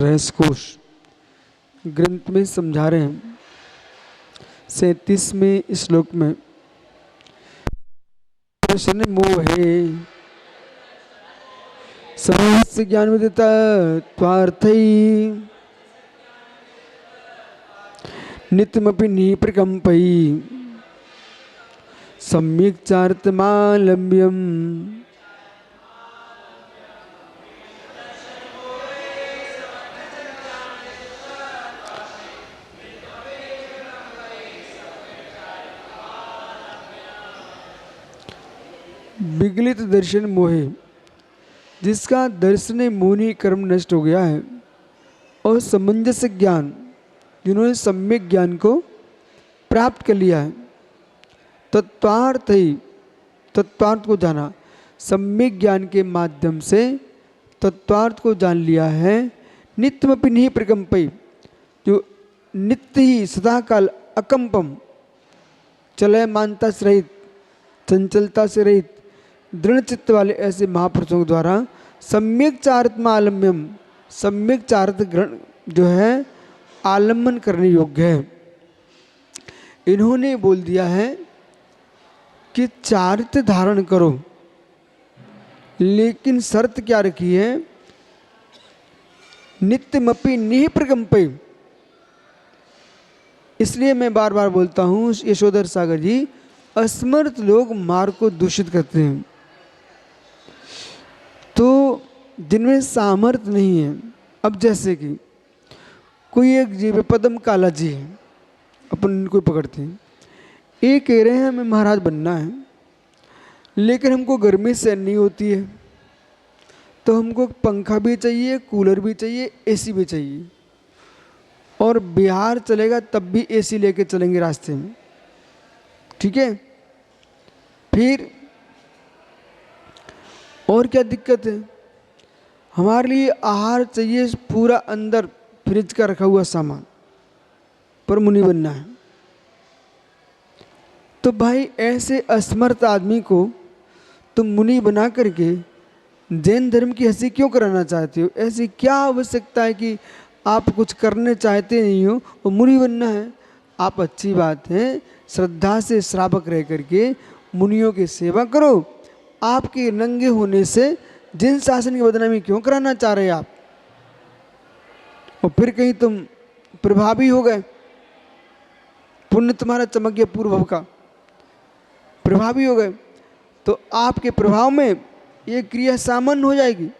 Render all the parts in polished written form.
रहस्य कोश ग्रंथ में समझा रहे हैं 37वें श्लोक में दर्शन मोहे समस्त ज्ञान विदिता त्वार्थई नित्यमपि निप्रकम्पई सम्यक् चार्थमालम्ब्यम। विगलित दर्शन मोहे, जिसका दर्शन मोहनी कर्म नष्ट हो गया है, और समंजस ज्ञान, जिन्होंने सम्यक ज्ञान को प्राप्त कर लिया है, तत्वार्थ ही तत्वार्थ को जाना, सम्यक ज्ञान के माध्यम से तत्वार्थ को जान लिया है। नित्यमपि नहीं प्रकंपई, जो नित्य ही सदाकाल अकंपम, चलयमानता से रहित, चंचलता से रहित, दृढ़ चित्त वाले ऐसे महापुरुषों द्वारा सम्यक चारित्मा आलम्यम, सम्यक चारित्र ग्रहण जो है आलम्बन करने योग्य है। इन्होंने बोल दिया है कि चारित्र धारण करो, लेकिन शर्त क्या रखी है? नित्यमपि निह प्रकंपे। इसलिए मैं बार बार बोलता हूँ यशोधर सागर जी, असमर्थ लोग मार्ग को दूषित करते हैं, तो जिनमें सामर्थ्य नहीं है। अब जैसे कि कोई एक जीव है, पद्म काला जी है, अपन इनको पकड़ते हैं, ये कह रहे हैं हमें महाराज बनना है, लेकिन हमको गर्मी सहन नहीं होती है, तो हमको पंखा भी चाहिए, कूलर भी चाहिए, एसी भी चाहिए, और बिहार चलेगा तब भी एसी लेके चलेंगे रास्ते में, ठीक है। फिर और क्या दिक्कत है? हमारे लिए आहार चाहिए पूरा अंदर फ्रिज का रखा हुआ सामान, पर मुनि बनना है। तो भाई ऐसे असमर्थ आदमी को तुम मुनि बना करके जैन धर्म की हंसी क्यों कराना चाहते हो? ऐसी क्या आवश्यकता है कि आप कुछ करने चाहते नहीं हो और मुनि बनना है? आप अच्छी बात है श्रद्धा से श्रावक रह करके मुनियों की सेवा करो। आपके नंगे होने से जिन शासन की बदनामी क्यों कराना चाह रहे आप? और फिर कहीं तुम प्रभावी हो गए, पुण्य तुम्हारा चमक गया पूर्व का, प्रभावी हो गए, तो आपके प्रभाव में ये क्रिया सामान्य हो जाएगी।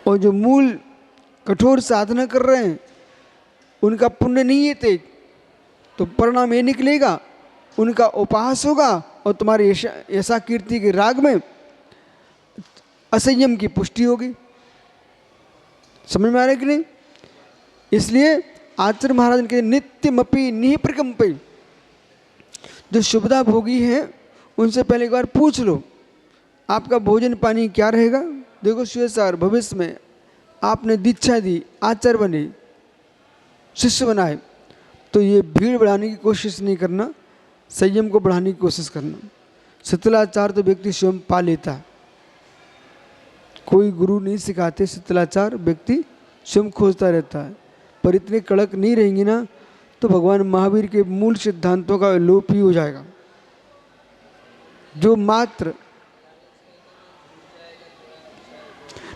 और जो मूल कठोर साधना कर रहे हैं उनका पुण्य नहीं है तेज, तो परिणाम ये निकलेगा उनका उपहास होगा और तुम्हारे ऐसा कीर्ति के राग में असंयम की पुष्टि होगी। समझ में आ रहा है कि नहीं? इसलिए आचार्य महाराज के नित्यमपि निह प्रकंपे, जो शुभदा भोगी हैं उनसे पहले एक बार पूछ लो आपका भोजन पानी क्या रहेगा। देखो शिवसार भविष्य में आपने दीक्षा दी, आचार्य बने, शिष्य बनाए, तो ये भीड़ बढ़ाने की कोशिश नहीं करना, संयम को बढ़ाने की कोशिश करना। शीतलाचार तो व्यक्ति स्वयं पा लेता है, कोई गुरु नहीं सिखाते, शीतलाचार व्यक्ति स्वयं खोजता रहता है। पर इतने कड़क नहीं रहेंगे ना तो भगवान महावीर के मूल सिद्धांतों का लोप ही हो जाएगा। जो मात्र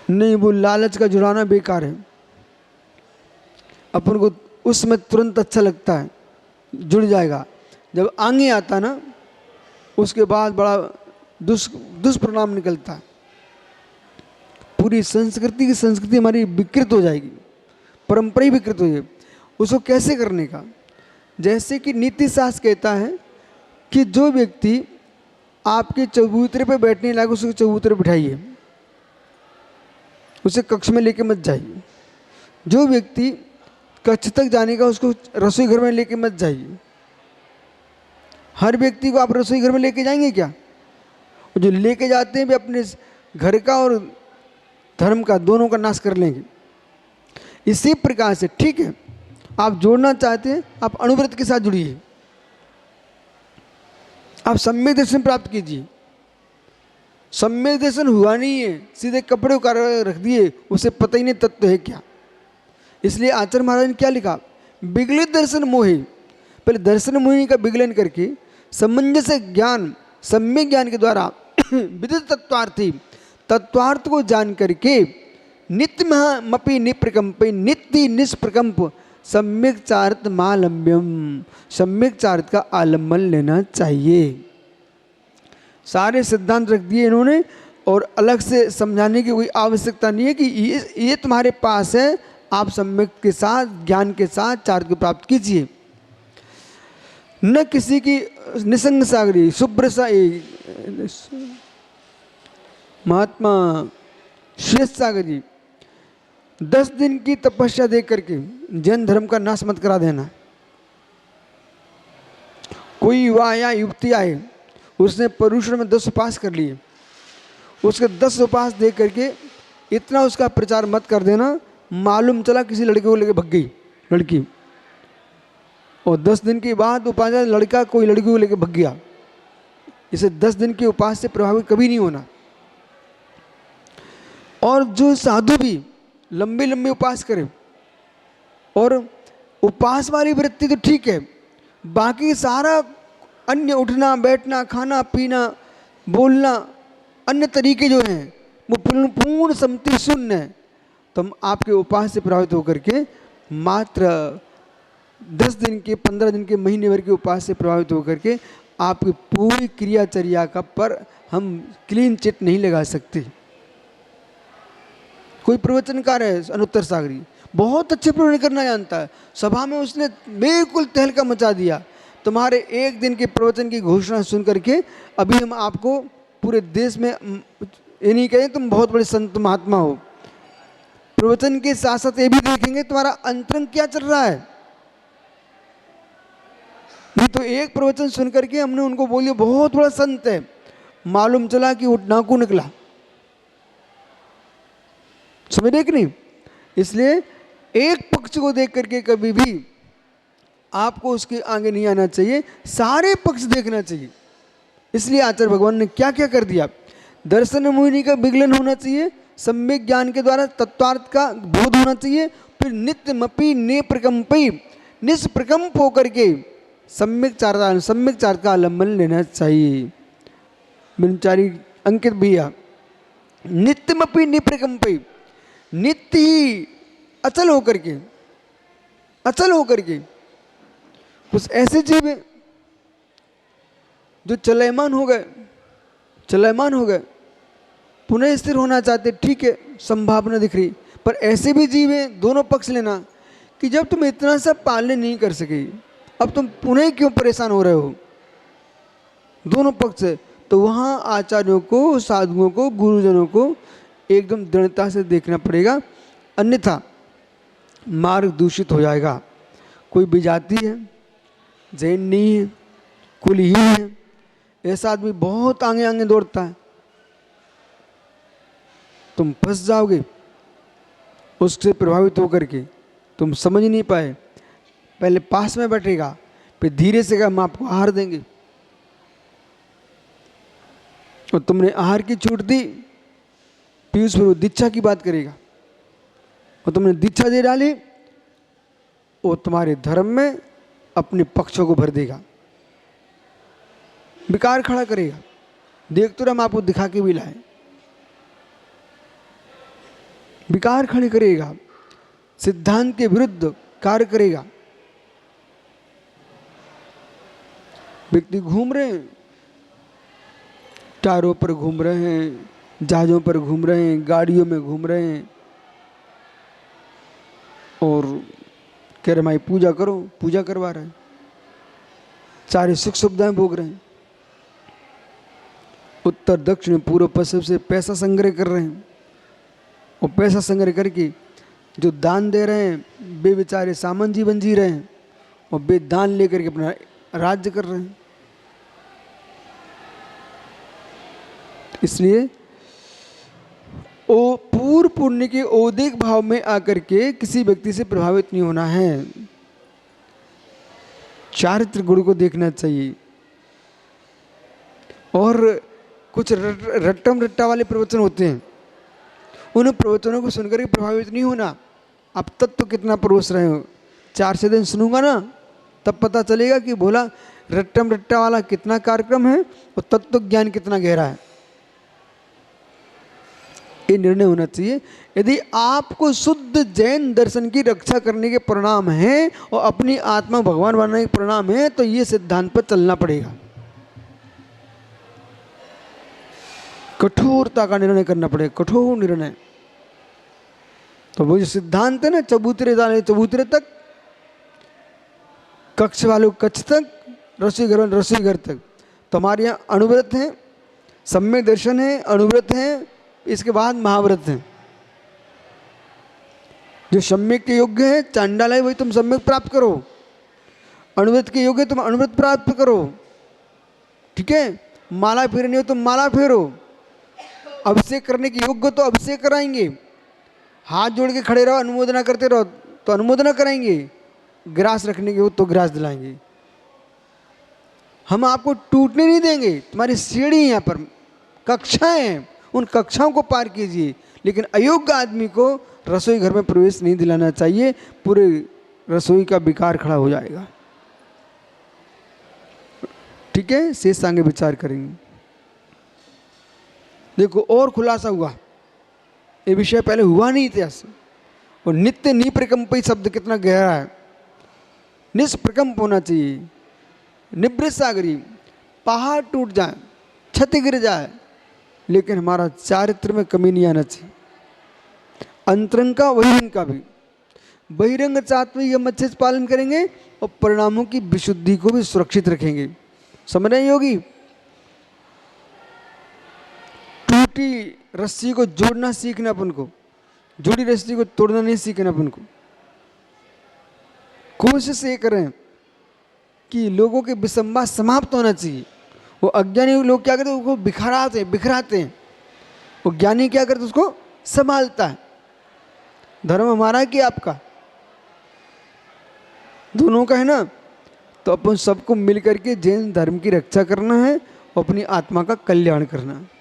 नहीं, वो लालच का जुड़ाना बेकार है। अपन को उसमें तुरंत अच्छा लगता है, जुड़ जाएगा, जब आगे आता ना उसके बाद बड़ा दुष्परिणाम निकलता है। पूरी संस्कृति हमारी विकृत हो जाएगी, परंपरा ही विकृत हो जाएगी। उसको कैसे करने का? जैसे कि नीति शास्त्र कहता है कि जो व्यक्ति आपके चबूतरे पे बैठने लायक, उसके चबूतरे बिठाइए, उसे कक्ष में लेके मत जाइए। जो व्यक्ति कक्ष तक जाने का, उसको रसोई घर में लेके मत जाइए। हर व्यक्ति को आप रसोई घर में लेके जाएंगे क्या? जो लेके जाते हैं वे अपने घर का और धर्म का दोनों का नाश कर लेंगे। इसी प्रकार से ठीक है, आप जोड़ना चाहते हैं, आप अनुव्रत के साथ जुड़िए, आप सम्यक दर्शन प्राप्त कीजिए। सम्यक दर्शन हुआ नहीं है, सीधे कपड़े उतार रख दिए, उसे पता ही नहीं तत्व है क्या। इसलिए आचार्य महाराज ने क्या लिखा, विगलित दर्शन मोहि, पहले दर्शन मोहि का विगलन करके समंजस ज्ञान, सम्यक ज्ञान के द्वारा विदित तत्वार्थी, तत्वार्थ को जान करके नित्यमपि निप्रकंप, नित्य निष्प्रकंप सम्यक चार्थ मालम्यम, सम्यक चार्थ का आलम्बन लेना चाहिए। सारे सिद्धांत रख दिए इन्होंने, और अलग से समझाने की कोई आवश्यकता नहीं है कि ये तुम्हारे पास है, आप सम्यक के साथ ज्ञान के साथ चार्थ को प्राप्त कीजिए। न किसी की निसंग सागरी शुभ्र सा महात्मा श्रेष्ठ सागर जी 10 दिन की तपस्या देख करके जैन धर्म का नाश मत करा देना। कोई युवा या युवती आए, उसने पर्युषण में 10 उपास कर लिए, उसके 10 उपास देख करके इतना उसका प्रचार मत कर देना, मालूम चला किसी लड़के को लेकर भग गई लड़की, और 10 दिन के बाद उपास लड़का कोई लड़की को लेकर भग गया। इसे 10 दिन के उपास से प्रभावित कभी नहीं होना। और जो साधु भी लंबे लंबे उपास करे, और उपास वाली वृत्ति तो ठीक है, बाकी सारा अन्य उठना बैठना खाना पीना बोलना अन्य तरीके जो हैं वो पूर्ण सम्मति शून्य है, तो हम आपके उपास से प्रभावित होकर के मात्र 10 दिन के 15 दिन के महीने भर के उपास से प्रभावित होकर के आपकी पूरी क्रियाचर्या का पर हम क्लीन चिट नहीं लगा सकते। कोई प्रवचनकार है अनुत्तर सागरी, बहुत अच्छे प्रवचन करना जानता है, सभा में उसने बिल्कुल तहलका मचा दिया, तुम्हारे एक दिन के प्रवचन की घोषणा सुन करके अभी हम आपको पूरे देश में ये नहीं कहें तुम बहुत बड़े संत महात्मा हो, प्रवचन के साथ साथ ये भी देखेंगे तुम्हारा अंतरंग क्या चल रहा है। नहीं तो एक प्रवचन सुन करके हमने उनको बोलिए बहुत बड़ा संत है, मालूम चला कि वो डाकू निकला। समझ रहे कि नहीं? इसलिए एक पक्ष को देख करके कभी भी आपको उसके आगे नहीं आना चाहिए, सारे पक्ष देखना चाहिए। इसलिए आचार्य भगवान ने क्या क्या कर दिया, दर्शन मोहिनी का विगलन होना चाहिए, सम्यक ज्ञान के द्वारा तत्वार्थ का बोध होना चाहिए, फिर नित्यमपि निप्रकंपी निष्प्रकंप होकर के सम्यक चार्थ का आलम्बन लेना चाहिए। ब्रह्मचारी अंकित भैया, नित्यमपि निप्रकंपी, नित्य ही अचल होकर के कुछ ऐसे जीव हैं जो चलयमान हो गए पुनः स्थिर होना चाहते, ठीक है संभावना दिख रही, पर ऐसे भी जीव हैं, दोनों पक्ष लेना कि जब तुम इतना सब पालन नहीं कर सके अब तुम पुनः क्यों परेशान हो रहे हो, दोनों पक्ष है। तो वहाँ आचार्यों को, साधुओं को, गुरुजनों को एकदम दृढ़ता से देखना पड़ेगा, अन्यथा मार्ग दूषित हो जाएगा। कोई विजाति है, जैन नहीं है, कुल ही है, ऐसा आदमी बहुत आगे आगे दौड़ता है, तुम फंस जाओगे उससे प्रभावित होकर के, तुम समझ नहीं पाए, पहले पास में बैठेगा, फिर धीरे से हम आपको आहार देंगे, और तुमने आहार की छूट दी, पीयूष फिर वो दीक्षा की बात करेगा, और तुमने दीक्षा दे डाली, वो तुम्हारे धर्म में अपने पक्षों को भर देगा, विकार खड़ा करेगा। देख तो हम आपको दिखा के भी लाए, विकार खड़े करेगा, सिद्धांत के विरुद्ध कार्य करेगा। व्यक्ति घूम रहे हैं, टायरों पर घूम रहे हैं, जहाज़ों पर घूम रहे हैं, गाड़ियों में घूम रहे हैं, और कह रहे भाई पूजा करो, पूजा करवा रहे हैं, सारी सुख सुविधाएं भोग रहे हैं, उत्तर दक्षिण पूर्व पश्चिम से पैसा संग्रह कर रहे हैं, और पैसा संग्रह करके जो दान दे रहे हैं वे बेचारे सामान्य जीवन जी रहे हैं, और वे दान लेकर के अपना राज्य कर रहे हैं। इसलिए वो पूर्व पुण्य के औदिक भाव में आकर के किसी व्यक्ति से प्रभावित नहीं होना है, चारित्र गुण को देखना चाहिए। और कुछ रट्टम रट्टा वाले प्रवचन होते हैं, उन प्रवचनों को सुनकर के प्रभावित नहीं होना। आप तत्व कितना परोस रहे हो, 4-6 दिन सुनूंगा ना तब पता चलेगा कि बोला रट्टम रट्टा वाला कितना कार्यक्रम है और तत्व ज्ञान कितना गहरा है। ये निर्णय होना चाहिए। यदि आपको शुद्ध जैन दर्शन की रक्षा करने के परिणाम है और अपनी आत्मा भगवान बनाने के परिणाम है तो ये सिद्धांत पर चलना पड़ेगा, कठोरता का निर्णय करना पड़ेगा, कठोर निर्णय। तो वो जो सिद्धांत है ना, चबूतरे वाले चबूतरे तक, कक्ष वालों कक्ष तक, रसोई घर वाले रसोई घर तक। तो हमारे यहाँ अणुव्रत हैं, सम्यक दर्शन है, अणुव्रत हैं, इसके बाद महाव्रत हैं। जो सम्यक के योग्य है चांडाल है वही तुम सम्यक प्राप्त करो, अणुव्रत के योग्य तुम अणुव्रत प्राप्त करो, ठीक है। माला फेरनी हो तो माला फेरो, अभिषेक करने के योग्य तो अभिषेक कराएंगे, हाथ जोड़ के खड़े रहो अनुमोदना करते रहो तो अनुमोदना कराएंगे, ग्रास रखने के हो तो ग्रास दिलाएंगे। हम आपको टूटने नहीं देंगे, तुम्हारी सीढ़ी यहाँ पर कक्षाएं हैं, उन कक्षाओं को पार कीजिए, लेकिन अयोग्य आदमी को रसोई घर में प्रवेश नहीं दिलाना चाहिए, पूरे रसोई का विकार खड़ा हो जाएगा। ठीक है, शेष आगे विचार करेंगे। देखो और खुलासा हुआ, ये विषय पहले हुआ नहीं इतिहास। और नित्य निप्रकंपी शब्द कितना गहरा है, निष्प्रकंप होना चाहिए, निवृत्त सागरी, पहाड़ टूट जाए, छत गिर जाए, लेकिन हमारा चारित्र में कमी नहीं आना चाहिए। अंतरंग का बहिरंग का भी, बहिरंग चात्वीय मच्छे पालन करेंगे और परिणामों की विशुद्धि को भी सुरक्षित रखेंगे। समझ रहे होगी, टूटी रस्सी को जोड़ना सीखना अपन को, जुड़ी रस्सी को तोड़ना नहीं सीखना अपन को। कोशिश ये करें कि लोगों के विसंवाद समाप्त होना चाहिए। वो अज्ञानी लोग क्या करते हैं, उसको बिखराते हैं, वो ज्ञानी क्या करते उसको संभालता है। धर्म हमारा कि आपका, दोनों का है ना। तो अपन सबको मिल करके जैन धर्म की रक्षा करना है और अपनी आत्मा का कल्याण करना है।